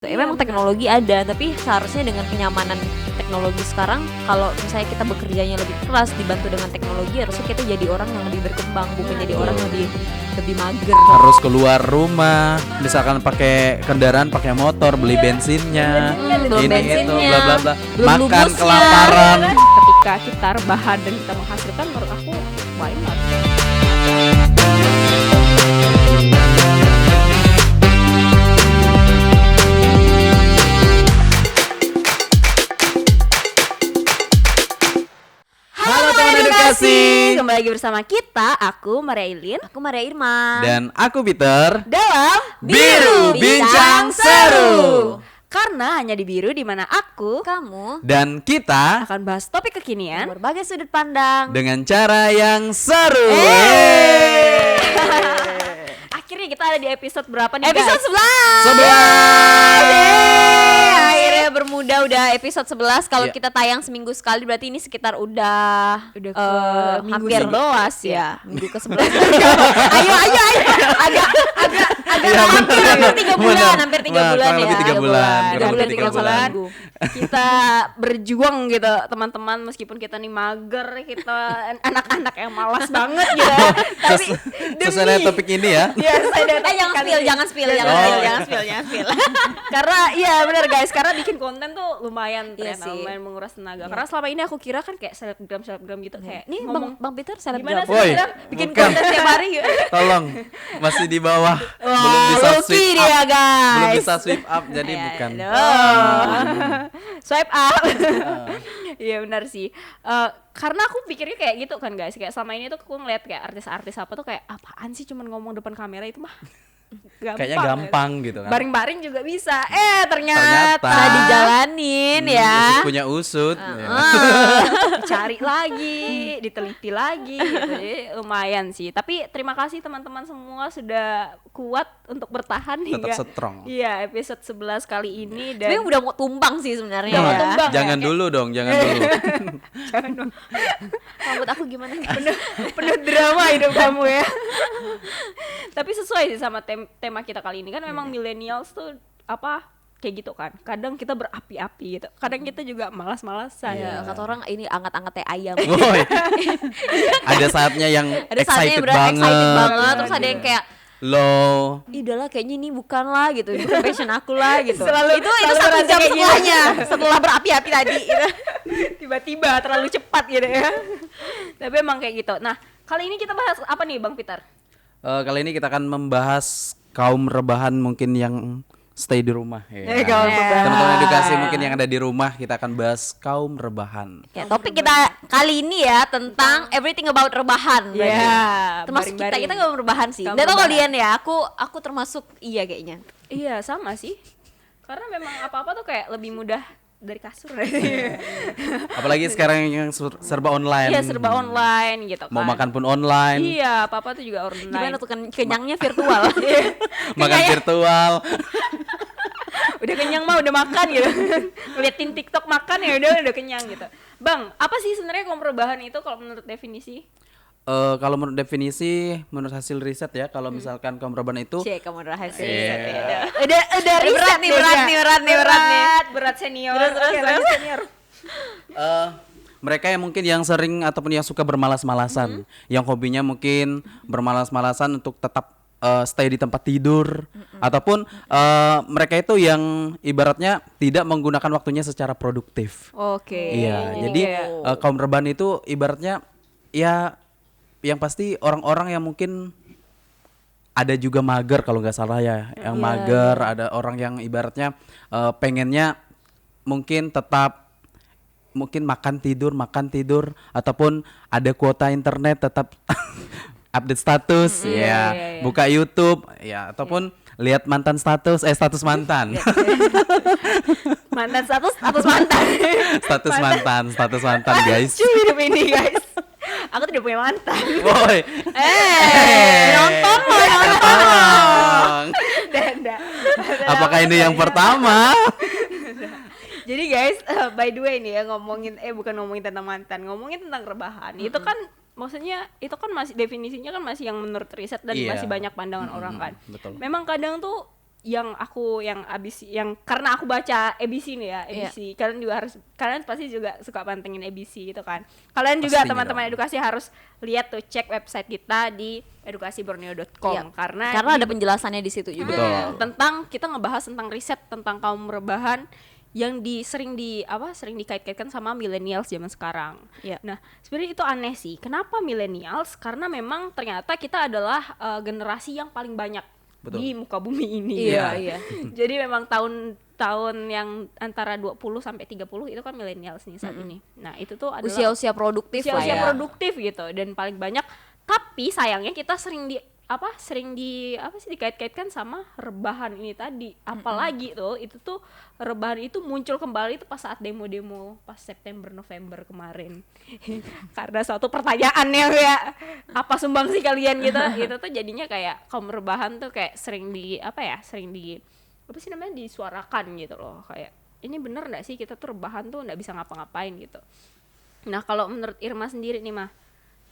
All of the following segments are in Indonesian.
Memang teknologi ada, tapi seharusnya dengan kenyamanan teknologi sekarang, kalau misalnya kita bekerjanya lebih keras dibantu dengan teknologi, harusnya kita jadi orang yang lebih berkembang, bukan jadi orang yang lebih mager. Harus keluar rumah, misalkan pakai kendaraan, pakai motor, beli bensinnya, belum ini bensinnya, itu, bla bla bla, belum makan lubusnya. kelaparan. Ketika kita rebahan dan kita menghasilkan, menurut aku why not? Halo teman edukasi. Kembali lagi bersama kita, aku Maria Ilin. Aku Maria Irma. Dan aku Peter. Dalam Biru Bincang Seru. Karena hanya di Biru di mana aku Kamu Dan kita akan bahas topik kekinian berbagai sudut pandang. dengan cara yang seru. Akhirnya kita ada di episode berapa nih Episode guys? 11. Akhirnya bermuda udah episode 11. Kalau Iya. kita tayang seminggu sekali berarti ini sekitar udah ke minggu hampir 11 ya. Minggu ke 11. ayo. Agak Iya, hampir bener. 3 bulan, hampir 3 Nah, bulan kurang ya. lebih 3 bulan, Udah kurang bulan lebih 3 3 bulan. minggu. Kita berjuang gitu teman-teman, meskipun kita nih mager, kita anak-anak yang malas banget gitu. Tapi Sesuai dengan topik ini ya. ya saya datang Jangan kali spill, ini. jangan spill. Karena iya benar guys, karena bikin konten tuh lumayan Iya ternyata sih. lumayan menguras tenaga. Iya. Karena selama ini aku kira kan kayak selebgram gitu kayak Nih ngomong Bang Peter gimana selebgram. sih Woi, kita bikin bukan. konten tiap hari gitu. Tolong, masih di bawah, belum bisa Low key sweep dia, up. guys. Belum bisa sweep up, jadi bukan. Swipe up. Iya benar sih. Karena aku pikirnya kayak gitu kan guys, kayak selama ini tuh aku ngeliat kayak artis-artis apa tuh kayak apaan sih cuman ngomong depan kamera itu mah Kayaknya gampang gitu kan. Baring-baring juga bisa. Ternyata Ternyata. Dijalanin ya. Usut punya usut. Ya. cari lagi, diteliti lagi gitu. Jadi lumayan sih. Tapi terima kasih teman-teman semua sudah kuat untuk bertahan Tetap hingga strong. Iya, episode 11 kali ini dan Sebenarnya udah mau tumbang sih sebenarnya. Udah mau ya. tumbang. Jangan ya? dulu dong, jangan dulu. Rambut aku gimana? penuh drama hidup kamu ya. Tapi sesuai sih sama tema kita kali ini kan memang millennials tuh apa kayak gitu kan. Kadang kita berapi-api gitu. Kadang kita juga malas-malasan. Ya, kata orang ini anget-anget teh ayam. Woi. Ada saatnya yang Ada saatnya excited yang berat banget. excited banget, terus ada Iya. yang kayak Low. idahlah kayaknya ini bukan lah gitu, bukan passion aku lah gitu. Selalu- itu selalu 1 merasa jam kayak gitu. setelahnya, setelah berapi-api tadi gitu. Tiba-tiba terlalu cepat gitu ya. Tapi emang kayak gitu. Nah, kali ini kita bahas apa nih Bang Peter? Kali ini kita akan membahas kaum rebahan mungkin yang stay di rumah ya. kaum rebahan. Teman-teman edukasi mungkin yang ada di rumah, kita akan bahas kaum rebahan. Ya, topik kita kali ini ya tentang everything about rebahan. berarti. Iya, Termasuk baring-baring. kita kaum rebahan sih. Kaum Gak tau rebahan. kalian ya, aku termasuk iya kayaknya. Iya, sama sih. Karena memang apa-apa tuh kayak lebih mudah dari kasur. Apalagi sekarang yang serba online. Iya, serba online gitu kan. Mau makan pun online, Iya, apa-apa tuh juga online. Gimana tuh kan kenyangnya virtual. makan virtual. Udah kenyang mah udah makan gitu. Ngeliatin TikTok makan ya udah kenyang gitu. Bang, apa sih sebenarnya kaum rebahan itu kalau menurut definisi? Kalau menurut definisi, menurut hasil riset ya, kalau misalkan kaum rebahan itu Cek kamu rahasia. Iya. Udah Berat nih, berat nih. Berat senior. Terus. Oke, lanjut senior. mereka yang mungkin yang sering ataupun yang suka bermalas-malasan, yang hobinya mungkin bermalas-malasan untuk tetap stay di tempat tidur, ataupun mereka itu yang ibaratnya tidak menggunakan waktunya secara produktif. Oke. Iya, jadi kaum rebahan itu ibaratnya ya yang pasti orang-orang yang mungkin ada juga mager kalau nggak salah ya, yang mager, ada orang yang ibaratnya pengennya mungkin tetap mungkin makan tidur ataupun ada kuota internet tetap update status ya, buka YouTube ya, ataupun lihat mantan status mantan. Mantan status mantan. status mantan guys. Cuy hidup ini guys. Aku tidak punya mantan. Woi. Nonton loh. Tolong. Dada. Apakah ini yang pertama? Jadi guys, by the way nih ya bukan ngomongin tentang mantan, ngomongin tentang rebahan. Itu kan maksudnya itu kan masih definisinya kan masih yang menurut riset dan Iya. masih banyak pandangan orang kan. Betul. Memang kadang tuh yang karena aku baca ABC nih ya, ABC. Kalian pasti juga suka pantengin ABC gitu kan. Kalian juga Pastinya teman-teman dong. edukasi harus lihat tuh, cek website kita di edukasiborneo.com Iya. karena ada penjelasannya di situ juga. Betul. tentang kita ngebahas tentang riset tentang kaum rebahan yang sering dikait-kaitkan sama millennials zaman sekarang. Iya. Nah, sebenarnya itu aneh sih. Kenapa millennials? Karena memang ternyata kita adalah generasi yang paling banyak Betul. di muka bumi ini. Iya, ya. iya. Jadi memang tahun yang antara 20 sampai 30 itu kan millennials nih saat ini. Nah, itu tuh adalah Usia-usia produktif lah usia ya. produktif gitu dan paling banyak. Tapi sayangnya kita sering dikait-kaitkan sama rebahan ini tadi. Apalagi tuh itu tuh rebahan itu muncul kembali itu pas saat demo-demo pas September November kemarin. Karena suatu pertanyaan ya apa sumbangsi kalian gitu. Itu tuh jadinya kayak kaum rebahan tuh kayak sering disuarakan gitu loh, kayak ini bener nggak sih kita tuh rebahan tuh nggak bisa ngapa-ngapain gitu. Nah, kalau menurut Irma sendiri nih mah,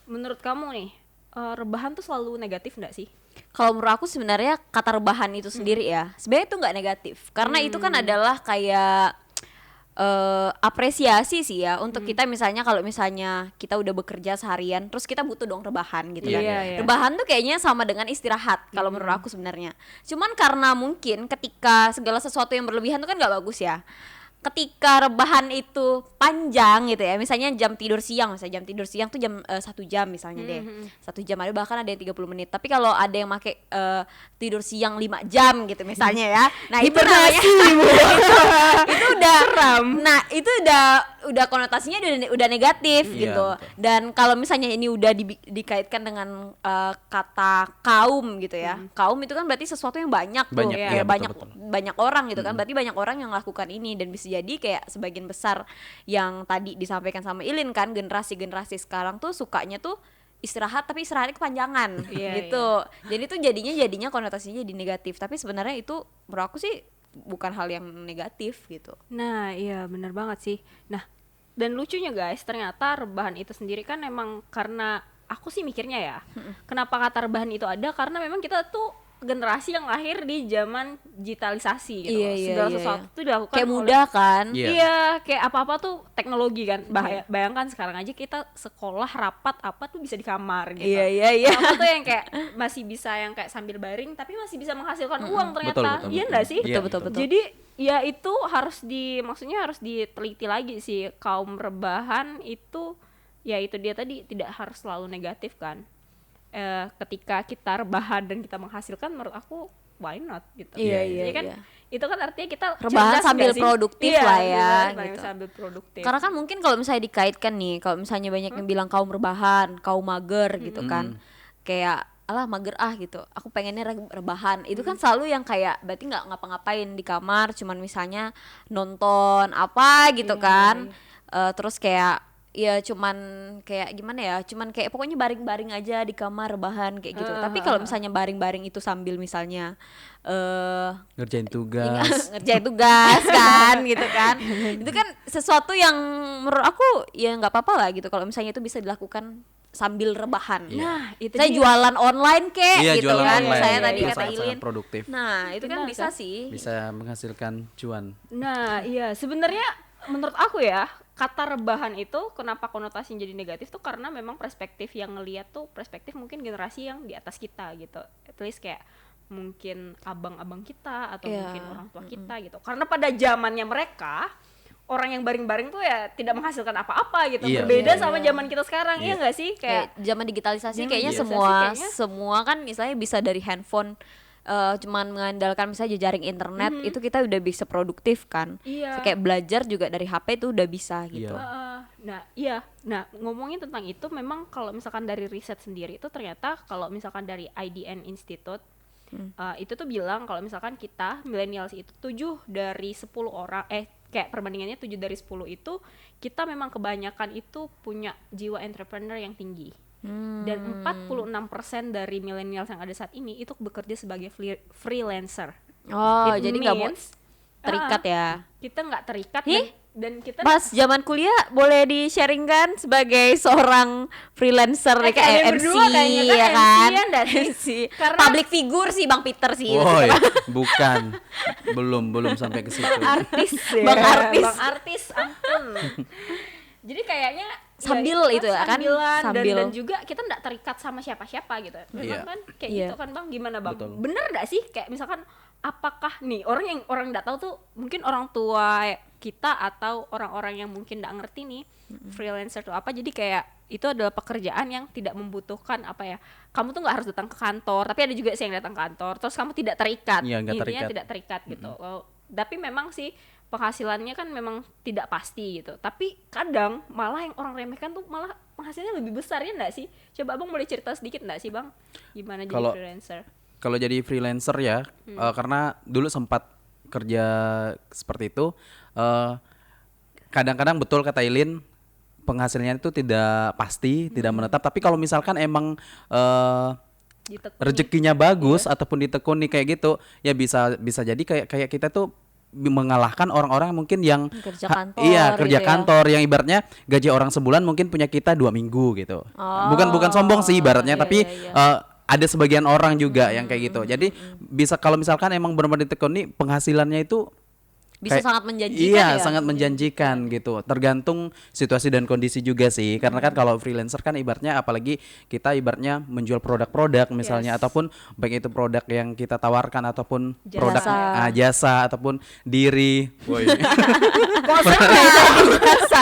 menurut kamu nih rebahan tuh selalu negatif nggak sih? Kalau menurut aku sebenarnya kata rebahan itu sendiri ya, sebenarnya itu nggak negatif, karena itu kan adalah kayak apresiasi sih ya untuk kita, misalnya kalau misalnya kita udah bekerja seharian terus kita butuh dong rebahan gitu kan. Iya, iya. Rebahan tuh kayaknya sama dengan istirahat kalau menurut aku sebenarnya. Cuman karena mungkin ketika segala sesuatu yang berlebihan tuh kan nggak bagus ya. Ketika rebahan itu panjang gitu ya, misalnya jam tidur siang tuh 1 jam misalnya deh, 1 jam, ada bahkan ada yang 30 menit. Tapi kalau ada yang pakai tidur siang 5 jam gitu misalnya ya, nah itu namanya itu udah nah itu udah konotasinya udah negatif Iya, gitu. betul. Dan kalau misalnya ini udah dikaitkan dengan kata kaum gitu ya, kaum itu kan berarti sesuatu yang banyak tuh, Banyak, ya, iya, betul. banyak orang gitu kan, berarti banyak orang yang melakukan ini, dan bisa jadi kayak sebagian besar yang tadi disampaikan sama Ilin kan, generasi sekarang tuh sukanya tuh istirahat tapi istirahatnya kepanjangan Iya, gitu. Jadi tuh jadinya konotasinya jadi negatif, tapi sebenarnya itu menurut aku sih bukan hal yang negatif gitu. Nah, iya benar banget sih. Nah, dan lucunya guys, ternyata rebahan itu sendiri kan emang karena aku sih mikirnya ya, kenapa kata rebahan itu ada, karena memang kita tuh generasi yang lahir di zaman digitalisasi gitu. Iya, loh. iya, Segala iya, sesuatu iya. tuh dilakukan Kayak oleh- mudah kan. Iya. Iya, kayak apa-apa tuh teknologi kan. Bayangkan sekarang aja kita sekolah rapat apa tuh bisa di kamar gitu. Iya. Apa tuh yang kayak masih bisa yang kayak sambil baring tapi masih bisa menghasilkan uang ternyata. Betul, Iya enggak sih? Iya, Betul. Jadi ya itu maksudnya harus diteliti lagi sih, kaum rebahan itu ya itu dia tadi tidak harus selalu negatif kan. Ketika kita rebahan dan kita menghasilkan, menurut aku why not gitu. Iya, Jadi kan iya. itu kan artinya kita Rebahan cerdas sambil nggak sih? produktif Iya, lah ya, rebahan gitu. sambil produktif. Karena kan mungkin kalau misalnya dikaitkan nih, kalau misalnya banyak yang bilang kaum rebahan, kaum mager gitu kan, kayak alah mager gitu, aku pengennya rebahan, itu kan selalu yang kayak berarti nggak ngapa-ngapain di kamar, cuman misalnya nonton apa gitu kan. Terus kayak ya cuman kayak gimana ya, cuman kayak pokoknya baring-baring aja di kamar rebahan kayak gitu. Tapi kalau misalnya baring-baring itu sambil misalnya Ngerjain tugas. ngerjain tugas kan gitu kan, itu kan sesuatu yang menurut aku ya nggak apa-apa lah gitu kalau misalnya itu bisa dilakukan sambil rebahan. Nah, itu Saya dia. jualan online kek Iya, gitu jualan kan, online. saya Iya, tadi iya, kata sangat-sangat Ilin. produktif. Nah itu kan Benar, bisa kan? sih. Bisa menghasilkan cuan. Nah, iya sebenarnya menurut aku ya, kata rebahan itu kenapa konotasinya jadi negatif tuh karena memang perspektif yang ngeliat tuh perspektif mungkin generasi yang di atas kita gitu. At least kayak mungkin abang-abang kita atau Iya, mungkin orang tua kita gitu. Karena pada zamannya mereka orang yang baring-baring tuh ya tidak menghasilkan apa-apa gitu. Iya, Berbeda iya, sama iya. zaman kita sekarang, iya Iya. nggak sih? Kayak Kayak zaman digitalisasi Zaman kayaknya digitalisasi semua kan misalnya bisa dari handphone, cuman mengandalkan misalnya jaring internet itu kita udah bisa produktif kan. Iya. Kayak belajar juga dari HP itu udah bisa gitu. Iya. Nah, iya. Nah, ngomongin tentang itu memang kalau misalkan dari riset sendiri itu ternyata kalau misalkan dari IDN Institute itu tuh bilang kalau misalkan kita millennials itu 7 dari 10 orang kayak perbandingannya 7 dari 10 itu kita memang kebanyakan itu punya jiwa entrepreneur yang tinggi. Dan 46% dari millennials yang ada saat ini itu bekerja sebagai freelancer. Oh, It jadi nggak mau means, terikat ya. kita nggak terikat Hih? dan kita Pas zaman kuliah boleh di-sharingkan sebagai seorang freelancer kayak kalian MC berdua kayaknya kan, ya kan? MC-an dan MC. karena Public figure sih Bang Peter sih. Woi, bukan. belum sampai ke situ. artis ya. Bang artis. Bang artis ampun. Jadi kayaknya Sambil ya itu ya kan? sambilan, Sambil. dan juga kita nggak terikat sama siapa-siapa gitu. Memang Iya. kan kayak Iya. gitu kan Bang, gimana Bang? Betul. Bener nggak sih kayak misalkan apakah nih orang nggak tahu tuh mungkin orang tua kita atau orang-orang yang mungkin nggak ngerti nih freelancer tuh apa, jadi kayak itu adalah pekerjaan yang tidak membutuhkan apa ya, kamu tuh nggak harus datang ke kantor, tapi ada juga sih yang datang ke kantor terus kamu tidak terikat. Iya, nggak Intinya terikat. tidak terikat gitu. Tapi memang sih penghasilannya kan memang tidak pasti gitu, tapi kadang malah yang orang remehkan tuh malah penghasilannya lebih besar ya nggak sih? Coba Abang boleh cerita sedikit nggak sih Bang gimana jadi Kalau- freelancer? Kalau jadi freelancer ya, karena dulu sempat kerja seperti itu, kadang-kadang betul kata Ilin, penghasilannya itu tidak pasti, tidak menetap. Tapi kalau misalkan emang Ditekuni. rezekinya bagus ataupun ditekuni kayak gitu, ya bisa jadi kayak kita tuh mengalahkan orang-orang mungkin yang Kerja kantor iya kerja gitu ya. kantor yang ibaratnya gaji orang sebulan mungkin punya kita 2 minggu gitu. Bukan sombong sih ibaratnya, iya, tapi iya. ada sebagian orang juga yang kayak gitu. Jadi bisa kalau misalkan emang benar-benar ditekuni penghasilannya itu Bisa kayak- sangat menjanjikan iya, ya. sangat menjanjikan gitu. Tergantung situasi dan kondisi juga sih. Karena kan kalau freelancer kan ibaratnya apalagi kita ibaratnya menjual produk-produk misalnya, ataupun baik itu produk yang kita tawarkan ataupun Jasa. produk jasa ataupun diri. Woi. Kok seru ya biasa.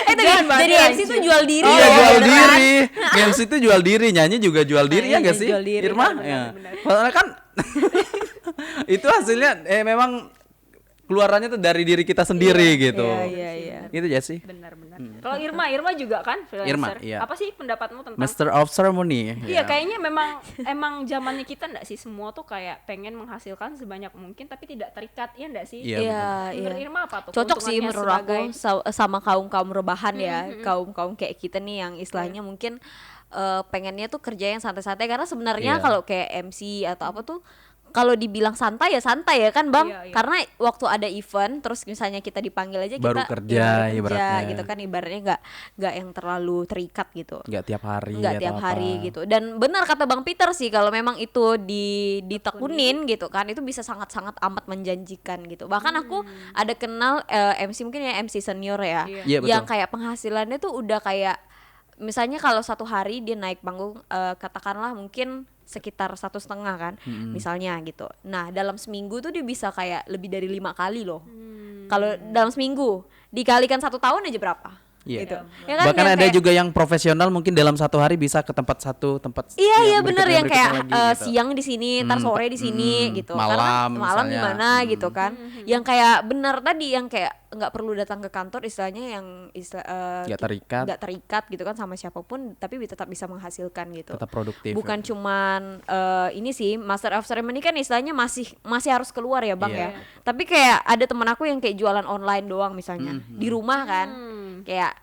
Itu Jangan jadi banyak MC tuh anjing. jual diri. Iya ya, jual beneran. diri. MC itu jual diri, nyanyi juga jual diri Nah, ya gak iya, sih? jual diri. Irma? Benar, Ya. benar. Soalnya kan itu hasilnya memang keluarannya tuh dari diri kita sendiri gitu. Iya. Gitu ya sih. Benar-benar. Kalau Irma juga kan freelancer. Irma, iya. Apa sih pendapatmu tentang? Master of Ceremony. Iya, ya. kayaknya emang zamannya kita enggak sih semua tuh kayak pengen menghasilkan sebanyak mungkin tapi tidak terikat, ya enggak sih? Iya, Iya, Menurut iya. Irma apa tuh? Cocok sih keuntungannya menurut aku sebagai- sama kaum rebahan ya, kaum kayak kita nih yang istilahnya mungkin pengennya tuh kerja yang santai-santai, karena sebenarnya Iya. kalau kayak MC atau apa tuh kalau dibilang santai ya kan Bang, Iya, iya. karena waktu ada event terus misalnya kita dipanggil aja Baru kita kerja, ya, baru kerja ibaratnya. gitu kan, ibaratnya nggak yang terlalu terikat gitu. Nggak tiap hari Nggak atau tiap apa. hari gitu. Dan benar kata Bang Peter sih, kalau memang itu ditekunin gitu kan, itu bisa sangat-sangat amat menjanjikan gitu. Bahkan aku ada kenal MC mungkin ya MC senior ya, Iya, yang betul. kayak penghasilannya tuh udah kayak misalnya kalau satu hari dia naik panggung katakanlah mungkin sekitar 1,5 kan misalnya gitu. Nah dalam seminggu tuh dia bisa kayak lebih dari 5 kali loh. Kalau dalam seminggu dikalikan 1 tahun aja berapa? Iya. Gitu. Ya kan, Bahkan yang ada kayak- juga yang profesional mungkin dalam satu hari bisa ke tempat Iya bener yang kayak berikutnya lagi, gitu. siang di sini, ntar sore di sini gitu. Malam Karena malam di misalnya. mana gitu kan. Yang kayak bener tadi yang kayak nggak perlu datang ke kantor, istilahnya yang Nggak terikat. nggak terikat gitu kan sama siapapun, tapi tetap bisa menghasilkan gitu. Tetap produktif. Bukan cuman ini sih Master of Ceremony kan istilahnya masih harus keluar ya Bang Iya. ya. Tapi kayak ada temen aku yang kayak jualan online doang misalnya di rumah kan, kayak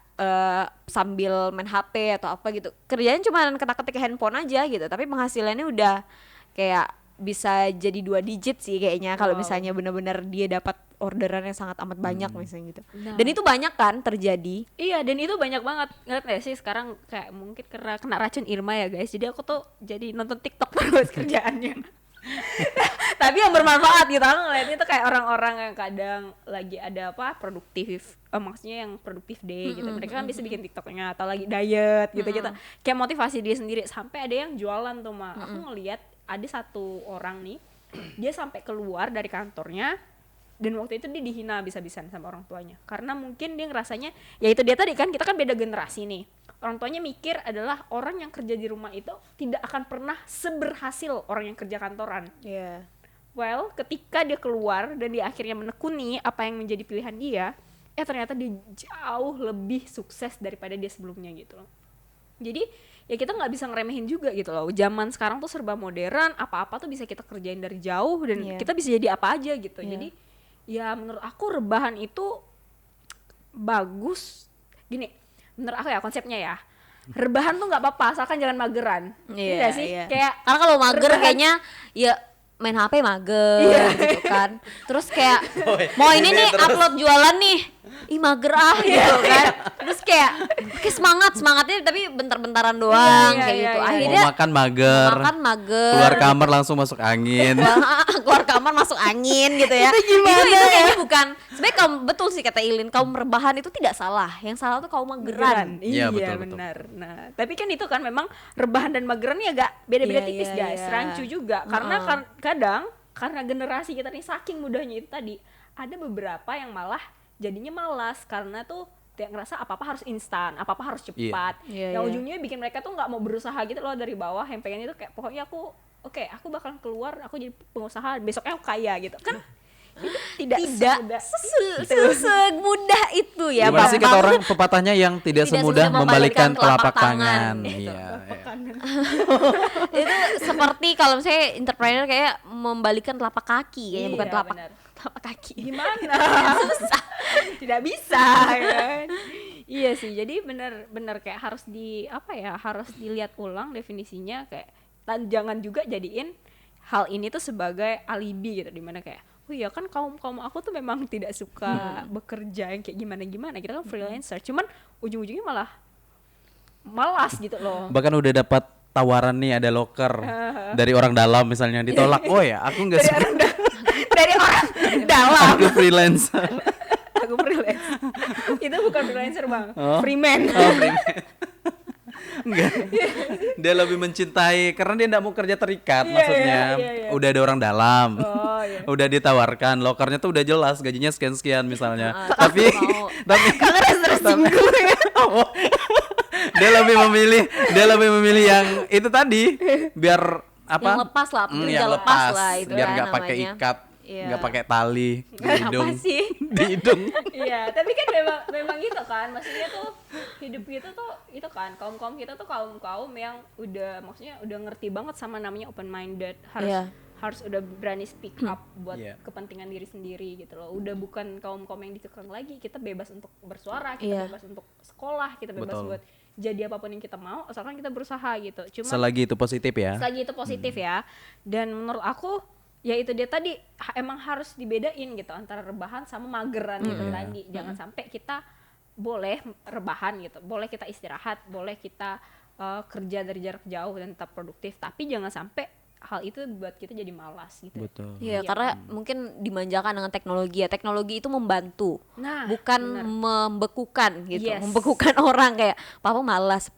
sambil main HP atau apa gitu. Kerjanya cuma ketik-ketik handphone aja gitu, tapi penghasilannya udah kayak bisa jadi 2 digit sih kayaknya kalau misalnya benar-benar dia dapat orderan yang sangat amat banyak misalnya gitu. Nah. Dan itu banyak kan terjadi. Iya, dan itu banyak banget. Ngeliat gak sih sekarang kayak mungkin karena kena racun Irma ya guys. Jadi aku tuh jadi nonton TikTok terus kerjaannya. Tapi yang bermanfaat gitu. Aku ngeliatnya tuh kayak orang-orang yang kadang lagi ada apa produktif, maksudnya yang produktif day gitu. Mereka kan bisa bikin TikToknya atau lagi diet gitu-gitu. Kayak motivasi dia sendiri. Sampai ada yang jualan tuh mah. Aku ngeliat ada satu orang nih, dia sampai keluar dari kantornya. Dan waktu itu dia dihina habis-habisan sama orang tuanya, karena mungkin dia ngerasanya, ya itu dia tadi kan, kita kan beda generasi nih. Orang tuanya mikir adalah orang yang kerja di rumah itu tidak akan pernah seberhasil orang yang kerja kantoran. Iya. Well, ketika dia keluar dan dia akhirnya menekuni apa yang menjadi pilihan dia, ternyata dia jauh lebih sukses daripada dia sebelumnya gitu loh. Jadi ya kita nggak bisa ngeremehin juga gitu loh. Zaman sekarang tuh serba modern, apa-apa tuh bisa kita kerjain dari jauh dan Iya. kita bisa jadi apa aja gitu. Iya. Jadi ya menurut aku rebahan itu bagus. Gini, menurut aku ya konsepnya ya, rebahan tuh nggak apa-apa asalkan jangan mageran. Iya nggak sih? iya. Kayak Karena kalau mager rebahan- kayaknya ya main HP mager Iya. gitu kan. Terus kayak mau ini nih upload jualan nih. Ih mager gitu kan. Terus kayak semangatnya tapi bentar-bentaran doang Iya, kayak iya, gitu. iya. Akhirnya Mau makan mager, keluar kamar langsung masuk angin. keluar kamar masuk angin gitu ya. Itu gimana itu ya? kayaknya bukan. Sebenarnya kaum betul sih kata Ilin, kaum rebahan itu tidak salah. Yang salah tuh kaum mageran. Iya, Iya, betul, betul. benar. Nah, tapi kan itu kan memang rebahan dan mageran ya agak beda-beda Iya, tipis iya, guys. iya. Rancu juga karena kadang karena generasi kita nih saking mudahnya itu tadi, ada beberapa yang malah jadinya malas karena tuh kayak ngerasa apa-apa harus instan, apa-apa harus cepat. Iya, Yang iya. ujungnya bikin mereka tuh nggak mau berusaha gitu loh dari bawah, yang pengen itu kayak pokoknya aku bakalan keluar, aku jadi pengusaha, besoknya aku kaya gitu kan. Itu tidak semudah itu ya, Gimana sih Bambang. kata orang pepatahnya yang tidak Tidak semudah semudah membalikkan telapak telapak tangan. tangan. Iya. Itu seperti kalau saya entrepreneur kayak membalikan telapak kaki kayaknya, Iya, bukan telapak benar. kaki. Gimana? Susah. Tidak bisa kan. Iya sih. Jadi benar kayak harus harus dilihat ulang definisinya kayak, dan jangan juga jadiin hal ini tuh sebagai alibi gitu, dimana kayak oh iya kan kaum aku tuh memang tidak suka bekerja yang kayak gimana kita kan freelancer, cuman ujung-ujungnya malah malas gitu loh. Bahkan udah dapat tawaran nih ada loker dari orang dalam misalnya, ditolak. Oh ya, aku nggak suka. Dari orang dalam. Aku freelancer. Aku freelance. Itu bukan freelancer bang, Oh. freeman. Oh, enggak. Dia lebih mencintai karena dia enggak mau kerja terikat, Iya, maksudnya. iya. Udah ada orang dalam. Oh, iya. Udah ditawarkan, lokernya tuh udah jelas gajinya sekian-sekian misalnya. Tapi tapi mau. Kangen tersinggung ya. dia lebih memilih yang itu tadi biar apa? Yang lepas lah, pekerja yang lepas lah itu biar kan nggak pakai namanya. ikat, Iya. nggak pakai tali di hidung. Apa sih? Di hidung. Iya, tapi kan memang gitu kan, maksudnya tuh hidup kita tuh itu kan kaum kita tuh kaum yang udah maksudnya udah ngerti banget sama namanya open minded, Iya. harus udah berani speak up buat Iya. kepentingan diri sendiri gitu loh. Udah bukan kaum yang dikekang lagi, kita bebas untuk bersuara, kita Iya. bebas untuk sekolah, kita bebas Betul. buat jadi apapun yang kita mau asalkan kita berusaha gitu. Cuma Selagi itu positif ya. selagi itu positif ya. Dan menurut aku ya itu dia tadi emang harus dibedain gitu antara rebahan sama mageran gitu tadi. Jangan sampai kita boleh rebahan gitu, boleh kita istirahat, boleh kita kerja dari jarak jauh dan tetap produktif, tapi jangan sampai hal itu buat kita jadi malas gitu. Betul. Iya, karena mungkin dimanjakan dengan teknologi ya. Teknologi itu membantu, Nah, bukan benar. membekukan gitu. Yes. Membekukan orang kayak papa malas,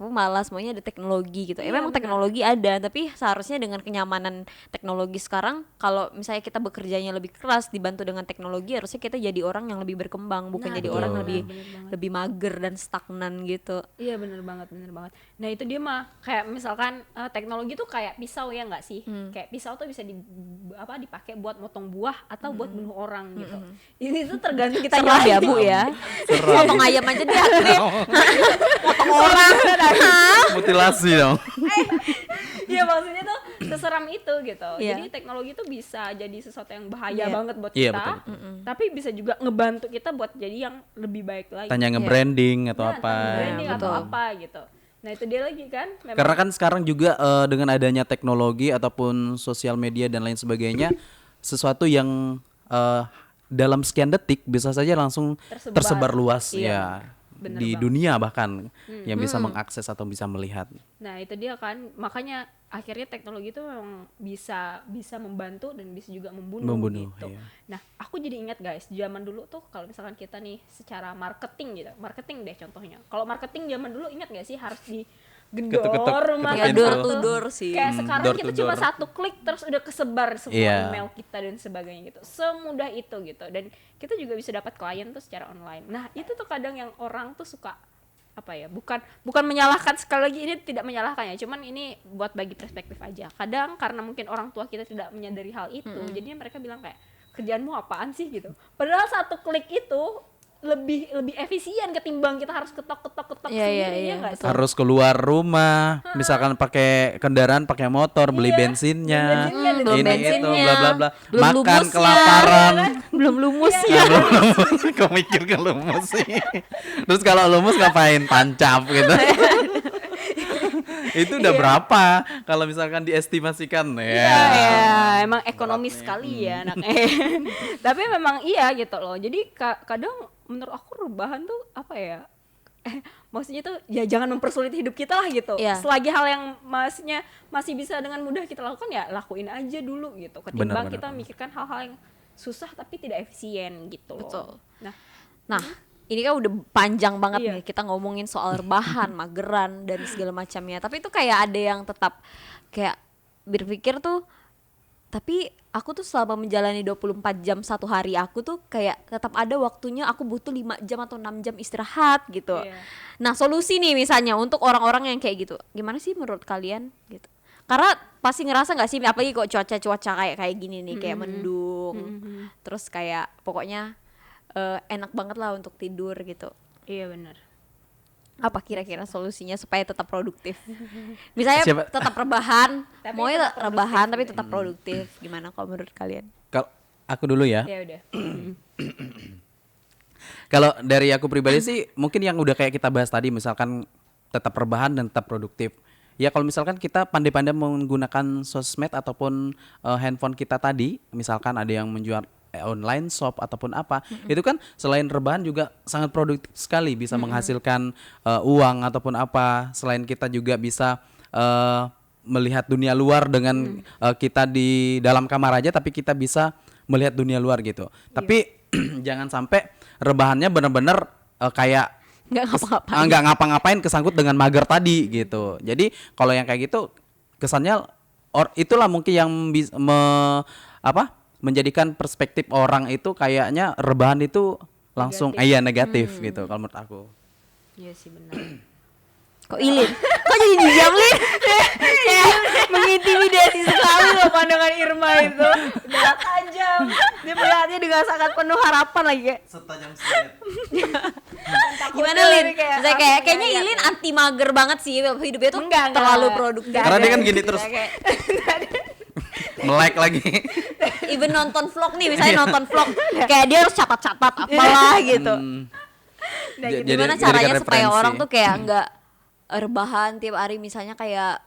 maunya ada teknologi gitu. Iya, Memang benar. teknologi ada, tapi seharusnya dengan kenyamanan teknologi sekarang, kalau misalnya kita bekerjanya lebih keras dibantu dengan teknologi, harusnya kita jadi orang yang lebih berkembang, bukan Nah, jadi betul. orang benar, lebih benar banget. lebih mager dan stagnan gitu. Iya bener banget. Nah itu dia mah kayak misalkan teknologi tuh kayak pisau ya nggak sih? Kayak pisau tuh bisa dipakai buat motong buah atau buat bunuh orang gitu. Ini tuh tergantung kita Serem ya nyalain. Bu ya. Serem. Potong ayam aja dia potong orang. Mutilasi dong. Iya maksudnya tuh seseram itu gitu. Iya. Jadi teknologi tuh bisa jadi sesuatu yang bahaya Iya. banget buat Iya, kita, betul. tapi bisa juga ngebantu kita buat jadi yang lebih baik lagi. Tanya nge-branding atau Nah, apa. branding atau betul. apa gitu. Nah itu dia lagi kan. Memang Karena kan sekarang juga dengan adanya teknologi ataupun sosial media dan lain sebagainya, sesuatu yang dalam sekian detik bisa saja langsung tersebar luas Iya, ya bener di banget. dunia bahkan yang bisa mengakses atau bisa melihat. Nah itu dia kan, makanya akhirnya teknologi itu memang bisa membantu dan bisa juga membunuh gitu. Iya. Nah aku jadi ingat guys, zaman dulu tuh kalau misalkan kita nih secara marketing gitu, marketing deh contohnya. Kalau marketing zaman dulu ingat gak sih harus digedor Ketuk-ketuk, rumah Ya ketuk door pintu. to door sih. Kayak sekarang door to kita cuma door. satu klik terus udah kesebar semua Iya. email kita dan sebagainya gitu. Semudah itu gitu. Dan kita juga bisa dapat klien tuh secara online. Nah, itu tuh kadang yang orang tuh suka apa ya? Bukan menyalahkan, sekali lagi ini tidak menyalahkan ya. Cuman ini buat bagi perspektif aja. Kadang karena mungkin orang tua kita tidak menyadari hal itu, jadinya mereka bilang kayak kerjaanmu apaan sih gitu. Padahal satu klik itu lebih efisien ketimbang kita harus ketok Iya, sendiri iya, ya nggak sih? Harus keluar rumah, misalkan pakai kendaraan, pakai motor, beli Iya, bensinnya, beli bensinnya, belum ini itu, bensinnya, bla bla bla, belum makan lumusnya, kelaparan. belum lumusnya. Ya, belum lumus, kok mikir ke lumus sih. Terus kalau lumus ngapain? Tancap gitu. Itu udah berapa kalau misalkan diestimasikan ya. Ya, emang ekonomis sekali ya anaknya. Tapi memang iya gitu loh. Jadi kadang menurut aku rebahan tuh apa ya? Maksudnya tuh ya jangan mempersulit hidup kita lah gitu. Iya. Selagi hal yang maksudnya masih bisa dengan mudah kita lakukan ya lakuin aja dulu gitu. Ketimbang Benar, kita benar. mikirkan hal-hal yang susah tapi tidak efisien gitu loh. Betul. Nah, Nah, ini kan udah panjang banget Iya. nih kita ngomongin soal rebahan, mageran dan segala macamnya. Tapi itu kayak ada yang tetap kayak berpikir tuh, tapi aku tuh selama menjalani 24 jam satu hari aku tuh kayak tetap ada waktunya aku butuh 5 jam atau 6 jam istirahat gitu. Iya. Nah, solusi nih misalnya untuk orang-orang yang kayak gitu. Gimana sih menurut kalian gitu? Karena pasti ngerasa nggak sih, apalagi kok cuaca kayak gini nih, kayak mendung. Terus kayak pokoknya enak banget lah untuk tidur gitu. iya benar. Apa kira-kira solusinya supaya tetap produktif? Misalnya Siapa- tetap rebahan, Tapi mau tetap rebahan tapi produktif tetap produktif. Gimana kalau menurut kalian? Kalau aku dulu ya. Ya udah. Kalau dari aku pribadi sih mungkin yang udah kayak kita bahas tadi, misalkan tetap rebahan dan tetap produktif. Ya kalau misalkan kita pandai-pandai menggunakan sosmed ataupun handphone kita tadi, misalkan ada yang menjual online shop ataupun apa, itu kan selain rebahan juga sangat produktif sekali, bisa menghasilkan uang ataupun apa. Selain kita juga bisa melihat dunia luar dengan kita di dalam kamar aja, tapi kita bisa melihat dunia luar gitu. Tapi jangan sampai rebahannya benar-benar kayak Nggak ngapa-ngapain. nggak ngapa-ngapain, kesangkut dengan mager tadi gitu. Jadi kalau yang kayak gitu kesannya itulah mungkin yang menjadikan perspektif orang itu kayaknya rebahan itu langsung negatif gitu kalau menurut aku. Iya sih benar. Kok Ilin? Kok jadi dijam, Lin? Kayak mengintimidasi sekali loh pandangan Irma itu. Udah tajam. Dia melihatnya dengan sangat penuh harapan lagi kayak. Setajam silet. Gimana, Takutnya Lin? lebih kayak Misalnya langsung kayaknya ngeliat Ilin ya. anti mager banget sih, hidupnya tuh Enggak, terlalu enggak. produktif. Enggak Karena dia ada kan gini gitu. terus. Kayak Melek lagi. even nonton vlog nih, misalnya nonton vlog kayak dia harus catat-catat apalah gitu. Nah, gitu. Gimana jadikan caranya supaya referensi. orang tuh kayak nggak rebahan tiap hari, misalnya kayak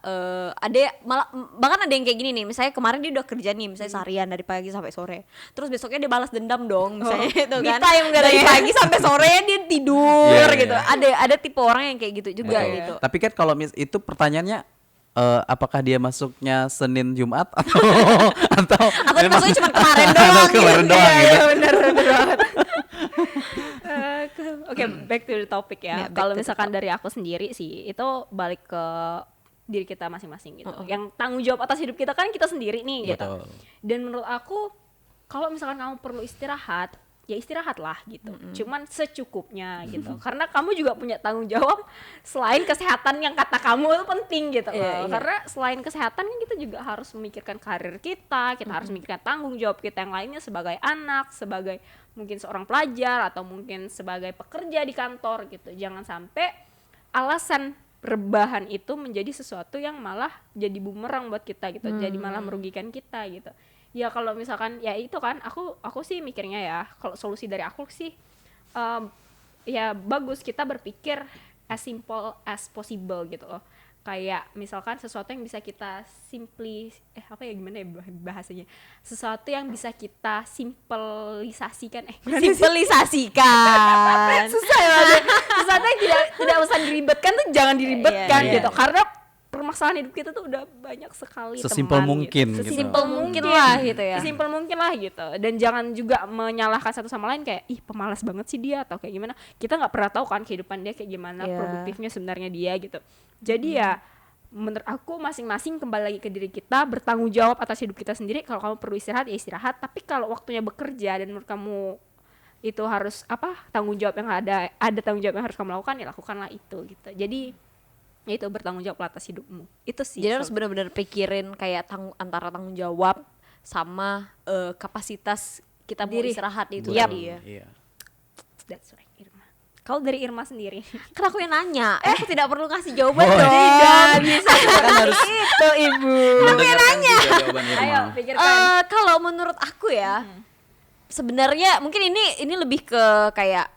ada malah bahkan ada yang kayak gini nih, misalnya kemarin dia udah kerja nih misalnya seharian dari pagi sampai sore, terus besoknya dia balas dendam dong misalnya itu Me kan, time katanya. dari pagi sampai sore dia tidur Iya, iya. gitu. Ada tipe orang yang kayak gitu juga Betul. gitu. Tapi kan kalau itu pertanyaannya apakah dia masuknya Senin Jumat atau Aku tuh masuknya cuma kemarin doang. atau kemarin doang Iya, gitu. iya, benar banget. Oke, back to the topic Ya, ya. back Kalau to the misalkan dari aku sendiri sih, itu balik ke diri kita masing-masing gitu. Yang tanggung jawab atas hidup kita kan kita sendiri nih gitu. Betul. Dan menurut aku kalau misalkan kamu perlu istirahat, ya istirahatlah gitu. Cuman secukupnya gitu. Karena kamu juga punya tanggung jawab selain kesehatan yang kata kamu itu penting gitu. Iya, iya. Karena selain kesehatan kan kita juga harus memikirkan karir kita harus memikirkan tanggung jawab kita yang lainnya sebagai anak, sebagai mungkin seorang pelajar atau mungkin sebagai pekerja di kantor gitu. Jangan sampai alasan rebahan itu menjadi sesuatu yang malah jadi bumerang buat kita gitu. Jadi malah merugikan kita gitu. Ya kalau misalkan ya itu kan aku sih mikirnya ya, kalau solusi dari aku sih ya bagus kita berpikir as simple as possible gitu loh. Kayak misalkan sesuatu yang bisa kita gimana ya bahasanya, sesuatu yang bisa kita simplisasikan Simpelisasikan. susah ya sesuatu yang tidak usah diribetkan tuh jangan diribetkan Iya, gitu. Karena permasalahan hidup kita tuh udah banyak sekali Sesimpel teman, mungkin gitu. gitu. Sesimpel mungkin lah gitu ya. Sesimpel mungkin lah gitu. Dan jangan juga menyalahkan satu sama lain kayak ih pemalas banget sih dia atau kayak gimana. Kita nggak pernah tahu kan kehidupan dia kayak gimana, Iya. produktifnya sebenarnya dia gitu. Jadi ya menurut aku masing-masing kembali lagi ke diri kita, bertanggung jawab atas hidup kita sendiri. Kalau kamu perlu istirahat ya istirahat, tapi kalau waktunya bekerja dan menurut kamu itu harus tanggung jawab yang ada tanggung jawab yang harus kamu lakukan, ya lakukanlah itu gitu. Jadi ya itu bertanggung jawab atas hidupmu. Itu sih. Jadi harus benar-benar pikirin kayak antara tanggung jawab sama kapasitas kita mau Diri. istirahat itu Yap. tadi ya. Iya. That's right, Irma. Kalau dari Irma sendiri, Kan aku yang nanya, aku tidak perlu kasih jawaban Oh, dong. tidak bisa Kan harus itu ibu. mendengarkan juga jawaban Irma. Ayo pikirkan. Kalau menurut aku ya, sebenarnya mungkin ini lebih ke kayak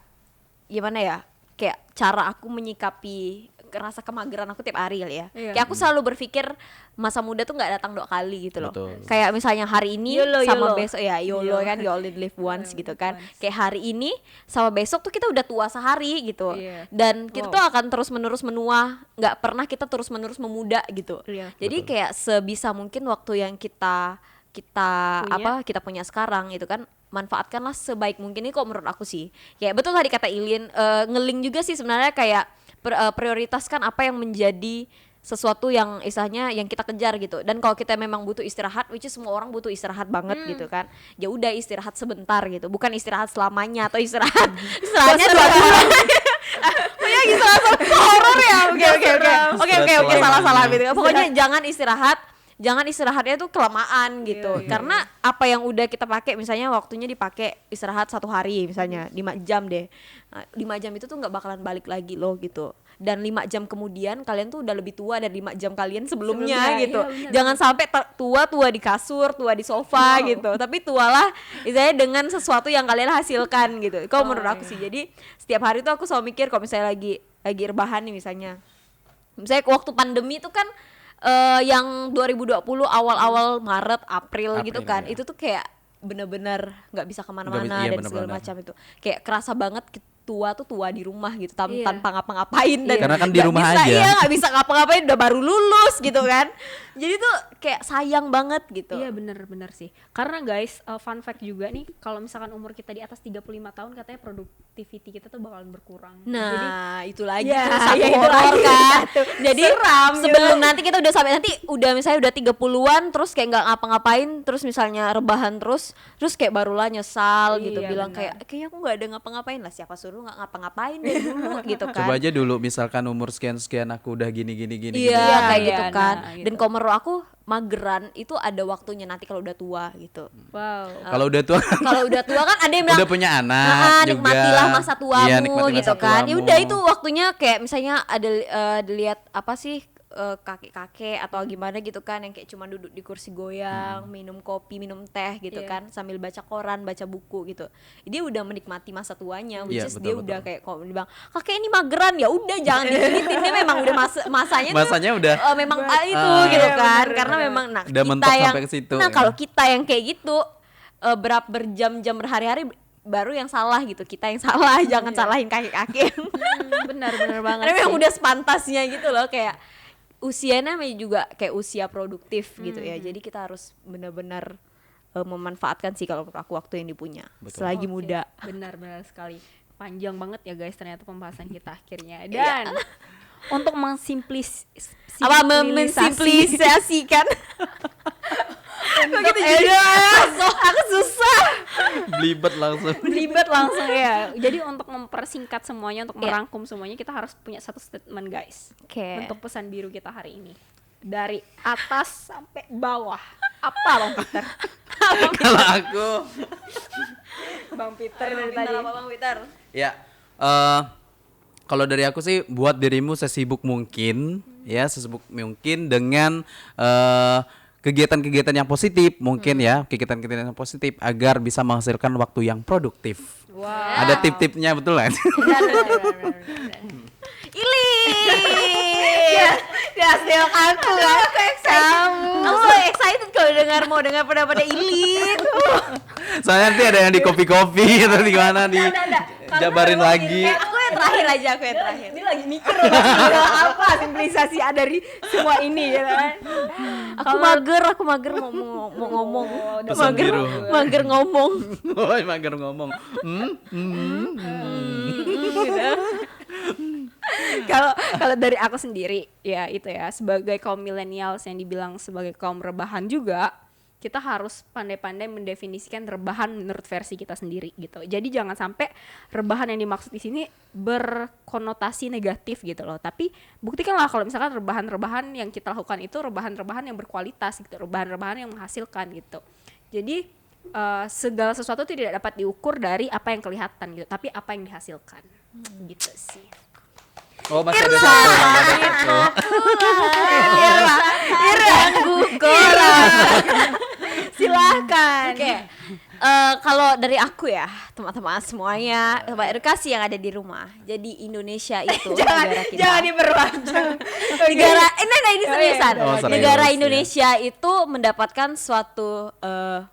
gimana ya, kayak cara aku menyikapi ngerasa kemageran aku tiap hari kali ya. Iya. Kayak aku selalu berpikir masa muda tuh nggak datang 2 kali gitu loh. Betul. Kayak misalnya hari ini YOLO, sama YOLO. besok ya YOLO kan, you only live once gitu kan. Kayak hari ini sama besok tuh kita udah tua sehari gitu. Iya. Dan kita tuh akan terus-menerus menua, nggak pernah kita terus-menerus memuda gitu. Iya. Jadi kayak sebisa mungkin waktu yang kita kita punya sekarang itu kan manfaatkanlah sebaik mungkin. Ini kok menurut aku sih kayak betul tadi kata Ilin, ngeling juga sih sebenarnya kayak prioritaskan apa yang menjadi sesuatu yang istilahnya yang kita kejar gitu. Dan kalau kita memang butuh istirahat, which is semua orang butuh istirahat banget gitu kan, ya udah istirahat sebentar gitu, bukan istirahat selamanya atau istirahatnya 2 bulan. Punya istirahat horor ya. Oke, salah gitu. Pokoknya jangan istirahatnya tuh kelamaan gitu. Karena apa yang udah kita pakai, misalnya waktunya dipakai istirahat 1 hari misalnya 5 jam deh. Nah, 5 jam itu tuh nggak bakalan balik lagi loh gitu. Dan 5 jam kemudian kalian tuh udah lebih tua dari 5 jam kalian sebelumnya gitu. Iya, Jangan sampai tua di kasur, tua di sofa gitu. Tapi tualah misalnya dengan sesuatu yang kalian hasilkan gitu. Kalau menurut aku sih. Jadi setiap hari tuh aku selalu mikir kalau misalnya lagi rebahan nih misalnya. Misalnya waktu pandemi itu kan yang 2020 awal-awal Maret, April gitu kan, ya. itu tuh kayak bener-bener nggak bisa kemana-mana Iya, dan segala bener-bener. macam itu. Kayak kerasa banget tua tuh tua di rumah gitu, tanpa ngapa-ngapain dan Karena kan di nggak rumah bisa, aja. Iya, nggak bisa ngapa-ngapain, udah baru lulus gitu kan. Jadi tuh kayak sayang banget gitu. Iya bener sih. Karena guys, fun fact juga nih, kalau misalkan umur kita di atas 35 tahun katanya productivity kita tuh bakalan berkurang. Nah, itu lagi Ya, tuh satu ya, itu horor lagi kan. satu. Jadi Seram sebelum nanti kita udah sampai nanti udah misalnya udah 30-an terus kayak nggak ngapa-ngapain, terus misalnya rebahan terus kayak barulah nyesal gitu, Iya, bilang benar. kayaknya aku nggak ada ngapa-ngapain lah, siapa suruh nggak ngapa-ngapain dari dulu gitu kan. Coba aja dulu misalkan umur sekian aku udah gini. Iya, gini. kayak Iya, gitu kan. nah, gitu. Dan kalau menurut aku mageran itu ada waktunya nanti kalau udah tua gitu. Wow. Kalau udah tua Kalau udah tua kan ada yang bilang udah punya anak "Nah, juga. nikmatilah masa tuamu Iya, nikmati gitu masa kan. Ya tuamu. udah itu waktunya kayak misalnya ada dilihat apa sih kakek-kakek atau gimana gitu kan yang kayak cuma duduk di kursi goyang, minum kopi, minum teh gitu Iya. kan sambil baca koran, baca buku gitu. Dia udah menikmati masa tuanya, which Iya, is betul, dia betul. udah kayak kalau dibilang kakek ini mageran, ya udah jangan diginitin, dia memang udah masanya tuh Masanya udah memang itu Ah. gitu Iya, kan. bener, Karena bener. memang Udah kita mentok yang sampai ke situ, nah ya. kalau kita yang kayak gitu berjam-jam berhari-hari baru yang salah gitu, kita yang salah. Jangan salahin kakek-kakek. Benar banget. Karena memang sih. udah sepantasnya gitu loh, kayak usianya juga kayak usia produktif gitu ya. Jadi kita harus benar-benar memanfaatkan sih kalau menurut aku waktu yang dipunya selagi Oke, muda. Benar sekali. Panjang banget ya guys ternyata pembahasan kita akhirnya. Iya. Dan untuk Mensimplifikasikan. Untuk Aku susah. belibet langsung. belibet langsung ya. Jadi untuk mempersingkat semuanya, untuk Iya. merangkum semuanya, kita harus punya satu statement guys. Oke. Untuk pesan biru kita hari ini. Dari atas sampai bawah. Apa Bang Peter? Kalau aku Bang Peter dari tadi. Bang Peter? ya kalau dari aku sih buat dirimu sesibuk mungkin ya, sesibuk mungkin dengan kegiatan-kegiatan yang positif mungkin ya, kegiatan-kegiatan yang positif agar bisa menghasilkan waktu yang produktif. Wow. Ada tip-tipnya betul kan? Ili. Ya, hasil aku kan. Kamu excited kalau mau dengar pendapatnya Ilin. Soalnya nanti ada yang di kopi-kopi atau di mana di jabarin lagi. Aku yang terakhir aja, aku yang terakhir. Ini lagi mikir loh, apa simplisasi dari semua ini ya kan. Aku mager mau ngomong. Pesan biru. Mager ngomong. Woi, mager ngomong. Kalau dari aku sendiri ya itu ya, sebagai kaum millennials yang dibilang sebagai kaum rebahan juga, kita harus pandai-pandai mendefinisikan rebahan menurut versi kita sendiri gitu. Jadi jangan sampai rebahan yang dimaksud di sini berkonotasi negatif gitu loh. Tapi buktikanlah kalau misalkan rebahan-rebahan yang kita lakukan itu rebahan-rebahan yang berkualitas gitu, rebahan-rebahan yang menghasilkan gitu. Jadi segala sesuatu tidak dapat diukur dari apa yang kelihatan gitu, tapi apa yang dihasilkan. Gitu sih. Oh, masih ada satu. Ganggu korang. Silakan. Oke. Kalau dari aku ya, teman-teman semuanya, Sobat Edukasi yang ada di rumah. Jadi Indonesia itu negara kita. Jangan diperpanjang. Ini seriusan. Oh, serius, Negara ya. Indonesia itu mendapatkan suatu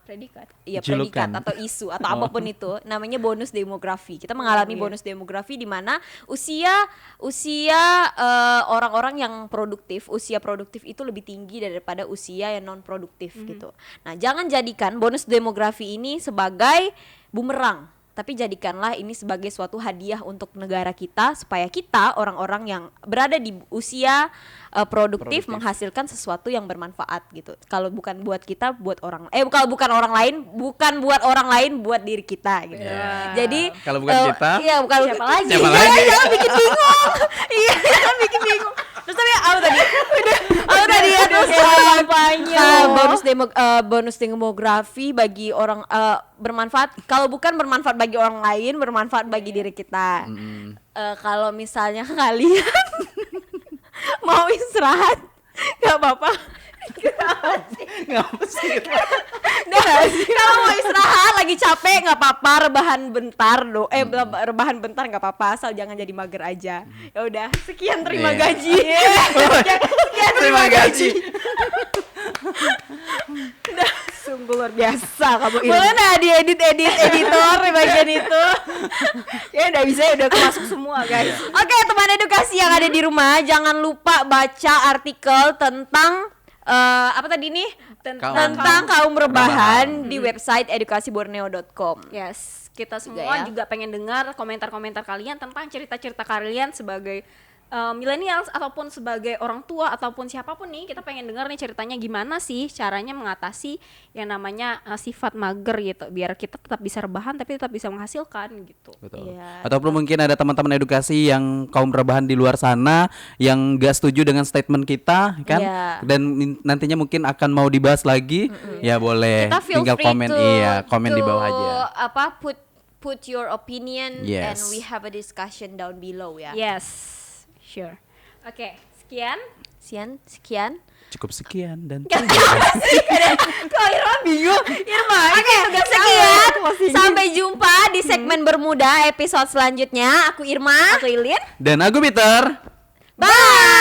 Predikat. ya Julukan. predikat atau isu atau apapun itu, namanya bonus demografi. Kita mengalami bonus demografi di mana usia orang-orang yang produktif, usia produktif itu lebih tinggi daripada usia yang non produktif gitu. Nah, jangan jadikan bonus demografi ini sebagai bumerang, tapi jadikanlah ini sebagai suatu hadiah untuk negara kita supaya kita orang-orang yang berada di usia produktif menghasilkan sesuatu yang bermanfaat gitu. Kalau bukan buat kita, buat orang kalau bukan orang lain, bukan buat orang lain, buat diri kita gitu. Yeah. Jadi Kalau bukan kita, iya, bukan siapa lagi? Siapa lagi? Jangan bikin bingung. Iya, jangan bikin bingung. Terus tapi apa tadi? Apa tadi ya? Terus kampanye. bonus demografi bagi orang bermanfaat. Kalau bukan bermanfaat bagi orang lain, bermanfaat bagi diri kita. Kalau misalnya kalian mau istirahat, nggak apa-apa. ngapa sih? Kalau mau istirahat lagi capek nggak apa-apa, rebahan bentar rebahan bentar nggak apa-apa, asal jangan jadi mager aja. Ya udah, sekian terima Iya. gaji. Sekian Terima gaji. Sungguh luar biasa kamu ini. Boleh nggak diedit editor di bagian itu? Ya udah bisa, udah masuk semua guys. Oke, teman edukasi yang ada di rumah, jangan lupa baca artikel tentang apa tadi nih? Tentang kaum rebahan di website edukasiborneo.com. Yes, kita Juga semua ya. juga pengen dengar komentar-komentar kalian tentang cerita-cerita kalian sebagai millennials ataupun sebagai orang tua ataupun siapapun nih. Kita pengen dengar nih ceritanya gimana sih caranya mengatasi yang namanya sifat mager gitu, biar kita tetap bisa rebahan tapi tetap bisa menghasilkan gitu. Betul. Iya. Ataupun mungkin ada teman-teman edukasi yang kaum rebahan di luar sana yang gak setuju dengan statement kita kan, Iya. dan nantinya mungkin akan mau dibahas lagi, ya boleh. Kita feel Tinggal free komen, komen di bawah aja. Apa put your opinion and Yes. we have a discussion down below ya. Yes, sure. Oke, sekian. Sekian. Cukup sekian dan Kok Irma bingung? Irma, Oke, sekian. Sampai jumpa di segmen bermuda episode selanjutnya. Aku Irma. Aku Ilin. dan aku Peter. Bye.